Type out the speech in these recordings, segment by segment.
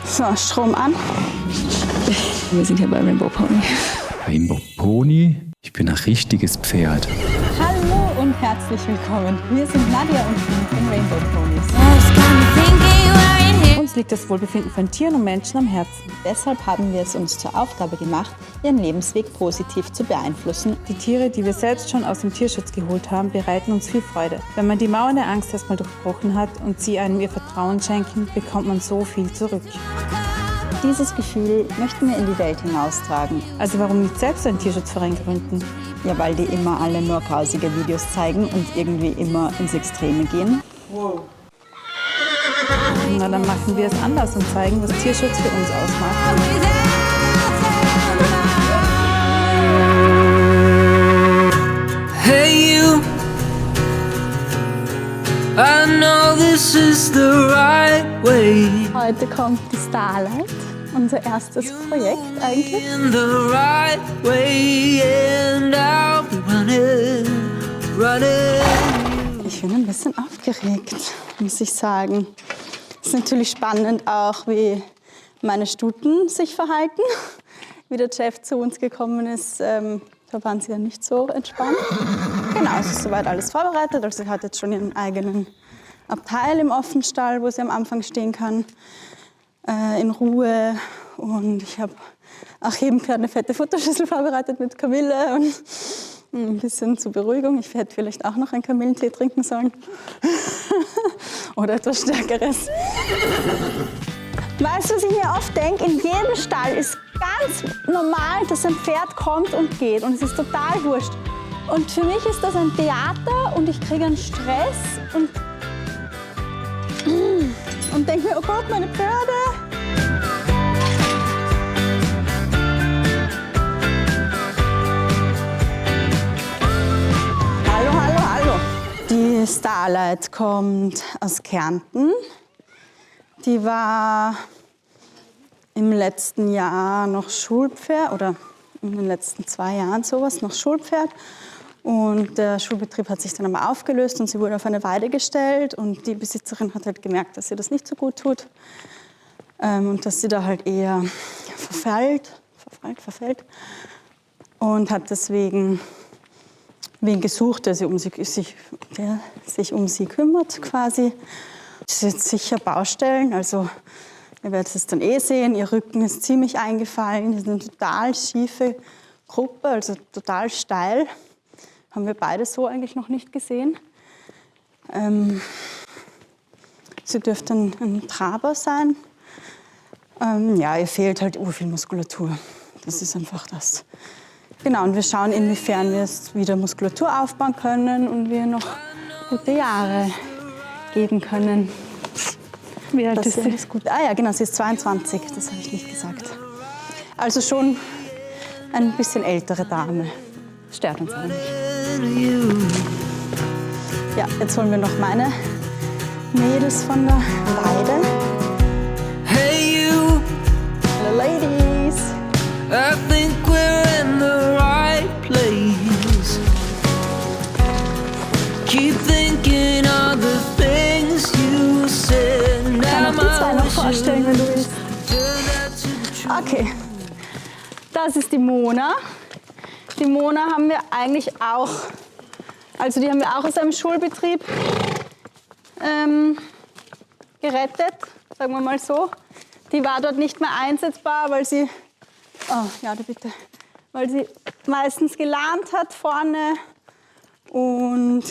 So, Strom an. Wir sind hier bei Rainbow Pony. Rainbow Pony? Ich bin ein richtiges Pferd. Hallo und herzlich willkommen. Wir sind Nadja und Finn von Rainbow Ponys. Uns liegt das Wohlbefinden von Tieren und Menschen am Herzen. Deshalb haben wir es uns zur Aufgabe gemacht, ihren Lebensweg positiv zu beeinflussen. Die Tiere, die wir selbst schon aus dem Tierschutz geholt haben, bereiten uns viel Freude. Wenn man die Mauern der Angst erstmal durchbrochen hat und sie einem ihr Vertrauen schenken, bekommt man so viel zurück. Dieses Gefühl möchten wir in die Welt hinaustragen. Also warum nicht selbst einen Tierschutzverein gründen? Ja, weil die immer alle nur grausige Videos zeigen und irgendwie immer ins Extreme gehen. Wow. Na, dann machen wir es anders und zeigen, was Tierschutz für uns ausmacht. Hey you, I know this is the right way. Heute kommt die Starlight, unser erstes Projekt eigentlich. In the right way and I'll be running, running. Ich bin ein bisschen aufgeregt, muss ich sagen. Es ist natürlich spannend auch, wie meine Stuten sich verhalten. Wie der Jeff zu uns gekommen ist, da waren sie ja nicht so entspannt. Genau, es ist soweit alles vorbereitet. Also sie hat jetzt schon ihren eigenen Abteil im Offenstall, wo sie am Anfang stehen kann, in Ruhe. Und ich habe auch jedem Pferd eine fette Futterschüssel vorbereitet mit Kamille und ein bisschen zur Beruhigung. Ich hätte vielleicht auch noch einen Kamillentee trinken sollen. Oder etwas Stärkeres. Weißt du, was ich mir oft denke? In jedem Stall ist ganz normal, dass ein Pferd kommt und geht. Und es ist total wurscht. Und für mich ist das ein Theater und ich kriege einen Stress und denke mir, oh Gott, meine Pferde. Die Starlight kommt aus Kärnten. Die war im letzten Jahr noch Schulpferd oder in den letzten 2 Jahren sowas noch Schulpferd. Und der Schulbetrieb hat sich dann aber aufgelöst und sie wurde auf eine Weide gestellt. Und die Besitzerin hat halt gemerkt, dass sie das nicht so gut tut und dass sie da halt eher verfällt. Und hat deswegen wen gesucht, der sich um sie kümmert quasi. Das ist jetzt sicher Baustellen, also ihr werdet es dann sehen. Ihr Rücken ist ziemlich eingefallen, das ist eine total schiefe Gruppe, also total steil. Haben wir beide so eigentlich noch nicht gesehen. Sie dürfte ein Traber sein. Ja, ihr fehlt halt viel Muskulatur. Das ist einfach das. Genau, und wir schauen, inwiefern wir es wieder Muskulatur aufbauen können und wir noch gute Jahre geben können. Wie alt ist sie? Ah ja, genau, sie ist 22, das habe ich nicht gesagt. Also schon ein bisschen ältere Dame. Stört uns aber nicht. Ja, jetzt holen wir noch meine Mädels von der Weide. Hey you, Hello ladies. I think we're in the right place. Keep thinking of the things you said. Ich kann auch die 2 noch vorstellen, wenn du willst. Okay, das ist die Mona. Die Mona haben wir eigentlich auch, also die haben wir auch aus einem Schulbetrieb gerettet, sagen wir mal so. Die war dort nicht mehr einsetzbar, weil sie, oh ja, bitte, weil sie meistens gelahnt hat vorne und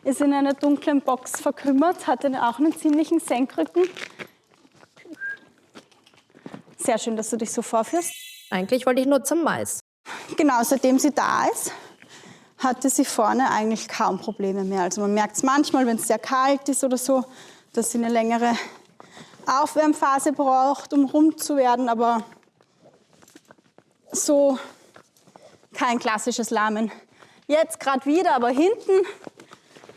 ist in einer dunklen Box verkümmert, hatte auch einen ziemlichen Senkrücken. Sehr schön, dass du dich so vorführst. Eigentlich wollte ich nur zum Mais. Genau, seitdem sie da ist, hatte sie vorne eigentlich kaum Probleme mehr. Also man merkt es manchmal, wenn es sehr kalt ist oder so, dass sie eine längere Aufwärmphase braucht, um rund zu werden, aber so kein klassisches Lahmen. Jetzt gerade wieder, aber hinten,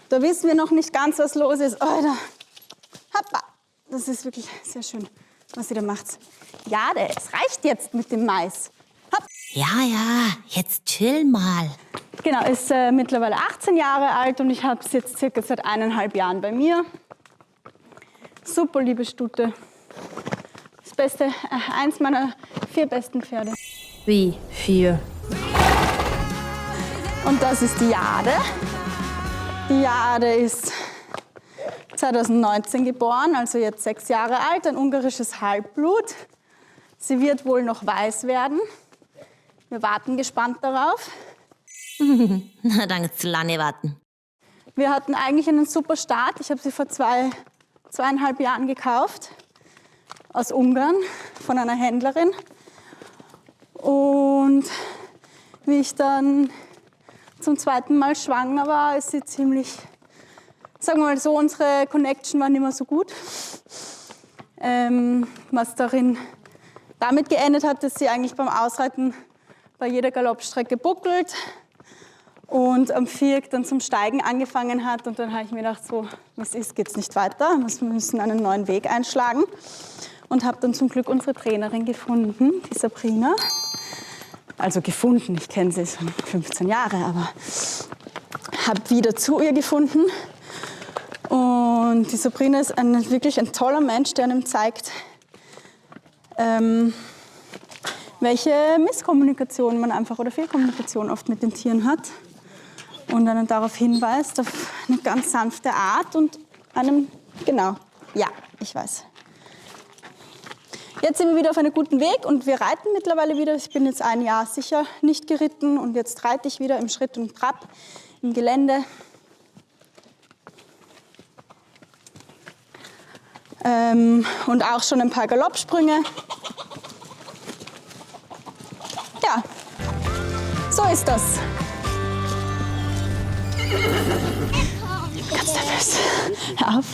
da wissen wir noch nicht ganz, was los ist. Oh, da. Das ist wirklich sehr schön, was sie da macht. Ja, es reicht jetzt mit dem Mais. Ja, jetzt chill mal. Genau, ist mittlerweile 18 Jahre alt und ich habe es jetzt circa seit 1,5 Jahren bei mir. super liebe Stute. Das Beste, eins meiner 4 besten Pferde. Wie? 4? Und das ist die Jade. Die Jade ist 2019 geboren, also jetzt 6 Jahre alt, ein ungarisches Halbblut. Sie wird wohl noch weiß werden. Wir warten gespannt darauf. Na, dann zu lange warten. Wir hatten eigentlich einen super Start. Ich habe sie vor 2,5 Jahren gekauft. Aus Ungarn, von einer Händlerin. Und wie ich dann zum 2. Mal schwanger war, ist sie ziemlich, sagen wir mal so, unsere Connection war nicht mehr so gut. Was damit geendet hat, dass sie eigentlich beim Ausreiten bei jeder Galoppstrecke buckelt und am Viereck dann zum Steigen angefangen hat. Und dann habe ich mir gedacht, so, was ist, geht's nicht weiter, wir müssen einen neuen Weg einschlagen. Und habe dann zum Glück unsere Trainerin gefunden, die Sabrina. Also gefunden, ich kenne sie schon 15 Jahre, aber habe wieder zu ihr gefunden. Und die Sabrina ist wirklich ein toller Mensch, der einem zeigt, welche Misskommunikation man einfach oder Fehlkommunikation oft mit den Tieren hat. Und einen darauf hinweist, auf eine ganz sanfte Art und einem, genau, ja, ich weiß. Jetzt sind wir wieder auf einem guten Weg und wir reiten mittlerweile wieder. Ich bin jetzt 1 Jahr sicher nicht geritten und jetzt reite ich wieder im Schritt und Trab im Gelände. Und auch schon ein paar Galoppsprünge. Ja, so ist das. Ganz nervös. Hör auf.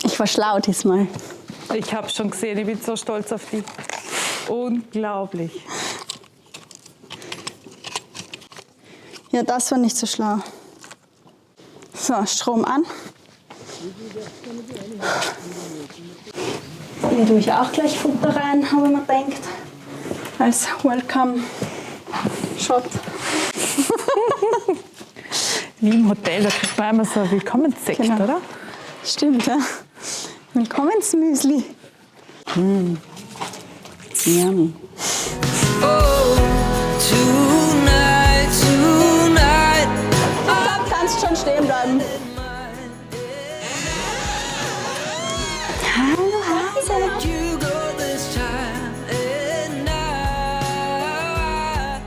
Ich war schlau diesmal. Ich habe schon gesehen, ich bin so stolz auf dich. Unglaublich. Ja, das war nicht so schlau. So, Strom an. Hier tue ich auch gleich Futter rein, habe ich mir gedacht. Als Welcome-Shot. Wie im Hotel, da kriegt man immer so ein Willkommenssekt, Genau. oder? Stimmt, ja. Willkommensmüsli. Yummy. Tonight, tonight. Ich glaube, kannst schon stehen bleiben. Hallo Hase. You go this time and night.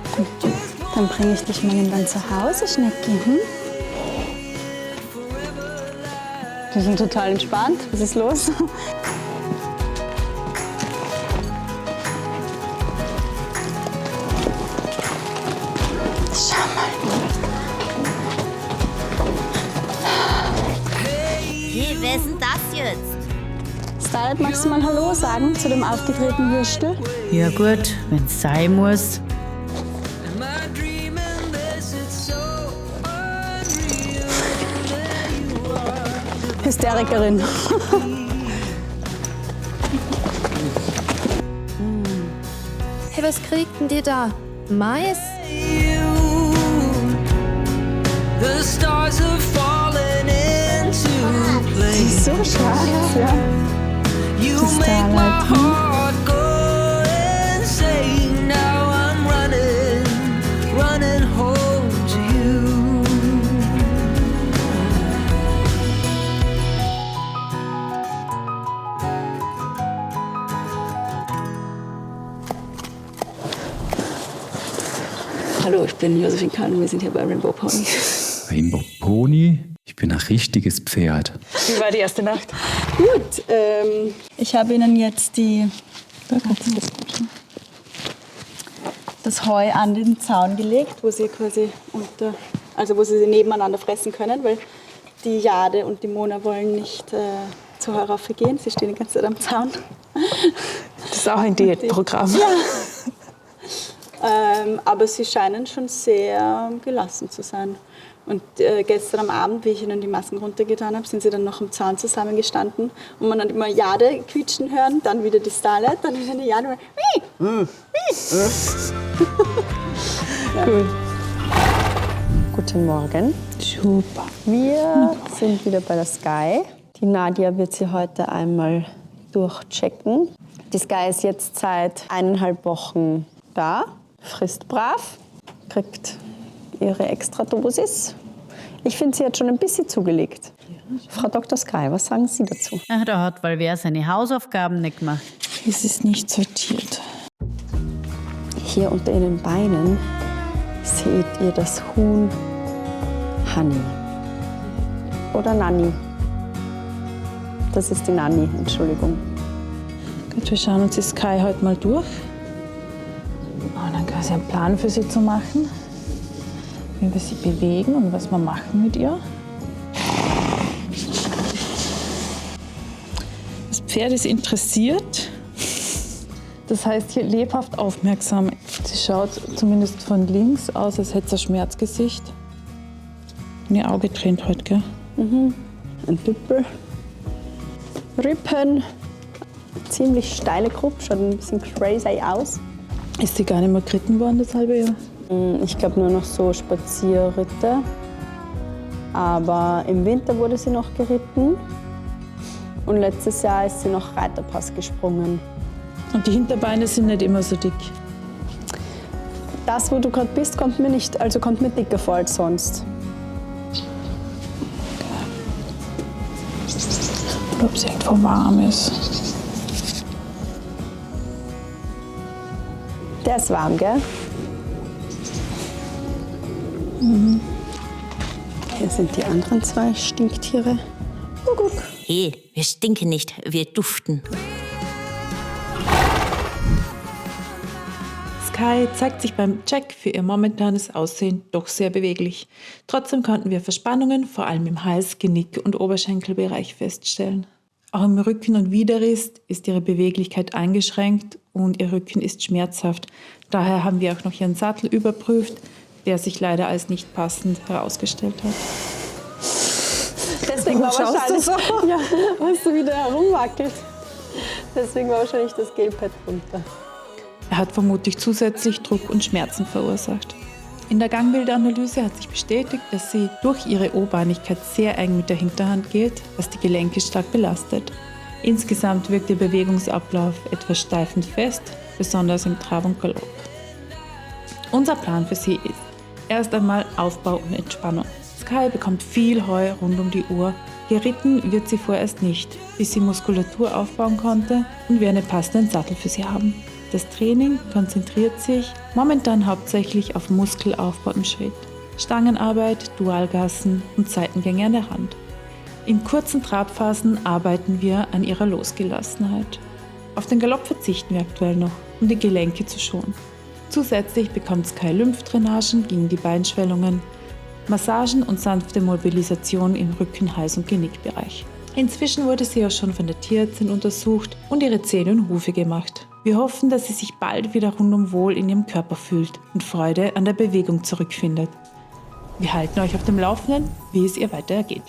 Dann bringe ich dich mal in dein Zuhause, Schnecki. Hm? Die sind total entspannt. Was ist los? Schau mal. Hey, wer ist denn das jetzt? Starlet, magst du mal Hallo sagen zu dem aufgedrehten Würstel? Ja gut, wenn's sein muss. Am I dreaming this? It's so unreal. Hysterikerin. Hey, was kriegt denn die da? Mais? You, the stars have fallen into place. So schwarz, ja. You Die make my Starlight, heart go insane. Now I'm running home to you. Hallo, ich bin Josephine Kahn und wir sind hier bei Rainbow Pony. Rainbow Pony, ich bin ein richtiges Pferd. Wie war die erste Nacht? Gut, ich habe Ihnen jetzt das Heu an den Zaun gelegt, wo Sie quasi wo Sie nebeneinander fressen können, weil die Jade und die Mona wollen nicht zur Heuraufe gehen. Sie stehen die ganze Zeit am Zaun. Das ist auch ein Diätprogramm. Aber sie scheinen schon sehr gelassen zu sein. Und gestern am Abend, wie ich ihnen die Masken runtergetan habe, sind sie dann noch am Zaun zusammengestanden. Und man hat immer Jade quietschen hören, dann wieder die Starlight, dann wieder die Jade. Cool. Guten Morgen. Super. Wir sind wieder bei der Sky. Die Nadia wird sie heute einmal durchchecken. Die Sky ist jetzt seit 1,5 Wochen da, frisst brav, kriegt ihre Extradosis. Ich finde, sie hat schon ein bisschen zugelegt. Frau Dr. Sky, was sagen Sie dazu? Ach, da hat wohl wer seine Hausaufgaben nicht gemacht. Es ist nicht sortiert. Hier unter ihren Beinen seht ihr das Huhn Honey. Oder Nanny. Das ist die Nanny, Entschuldigung. Gut, wir schauen uns die Sky heute mal durch. Und dann quasi einen Plan für sie zu machen, wie wir sie bewegen und was wir machen mit ihr. Das Pferd ist interessiert. Das heißt hier lebhaft aufmerksam. Sie schaut zumindest von links aus, als hätte sie ein Schmerzgesicht. Und ihr Auge tränt heute, gell? Ein Düppel. Rippen. Ziemlich steile Gruppe, schaut ein bisschen crazy aus. Ist sie gar nicht mehr geritten worden, das halbe Jahr? Ich glaube nur noch so Spazierritte. Aber im Winter wurde sie noch geritten. Und letztes Jahr ist sie noch Reiterpass gesprungen. Und die Hinterbeine sind nicht immer so dick. Das, wo du gerade bist, kommt mir dicker vor als sonst. Oder ob es irgendwo warm ist. Der ist warm, gell? Hier sind die anderen 2 Stinktiere. Guck. Hey, wir stinken nicht, wir duften. Sky zeigt sich beim Check für ihr momentanes Aussehen doch sehr beweglich. Trotzdem konnten wir Verspannungen, vor allem im Hals-, Genick- und Oberschenkelbereich feststellen. Auch im Rücken- und Widerriss ist ihre Beweglichkeit eingeschränkt und ihr Rücken ist schmerzhaft. Daher haben wir auch noch ihren Sattel überprüft, der sich leider als nicht passend herausgestellt hat. Deswegen war wahrscheinlich, ja, weißt du, wie der herumwackelt. Deswegen war wahrscheinlich das Gelpad runter. Er hat vermutlich zusätzlich Druck und Schmerzen verursacht. In der Gangbilderanalyse hat sich bestätigt, dass sie durch ihre O-Beinigkeit sehr eng mit der Hinterhand geht, was die Gelenke stark belastet. Insgesamt wirkt ihr Bewegungsablauf etwas steif und fest, besonders im Trab und Galopp. Unser Plan für sie ist erst einmal Aufbau und Entspannung. Sky bekommt viel Heu rund um die Uhr. Geritten wird sie vorerst nicht, bis sie Muskulatur aufbauen konnte und wir einen passenden Sattel für sie haben. Das Training konzentriert sich momentan hauptsächlich auf Muskelaufbau im Schritt, Stangenarbeit, Dualgassen und Seitengänge an der Hand. In kurzen Trabphasen arbeiten wir an ihrer Losgelassenheit. Auf den Galopp verzichten wir aktuell noch, um die Gelenke zu schonen. Zusätzlich bekommt Sky Lymphdrainagen gegen die Beinschwellungen, Massagen und sanfte Mobilisation im Rücken-, Hals- und Genickbereich. Inzwischen wurde sie auch schon von der Tierärztin untersucht und ihre Zähne und Hufe gemacht. Wir hoffen, dass sie sich bald wieder rundum wohl in ihrem Körper fühlt und Freude an der Bewegung zurückfindet. Wir halten euch auf dem Laufenden, wie es ihr weiter ergeht.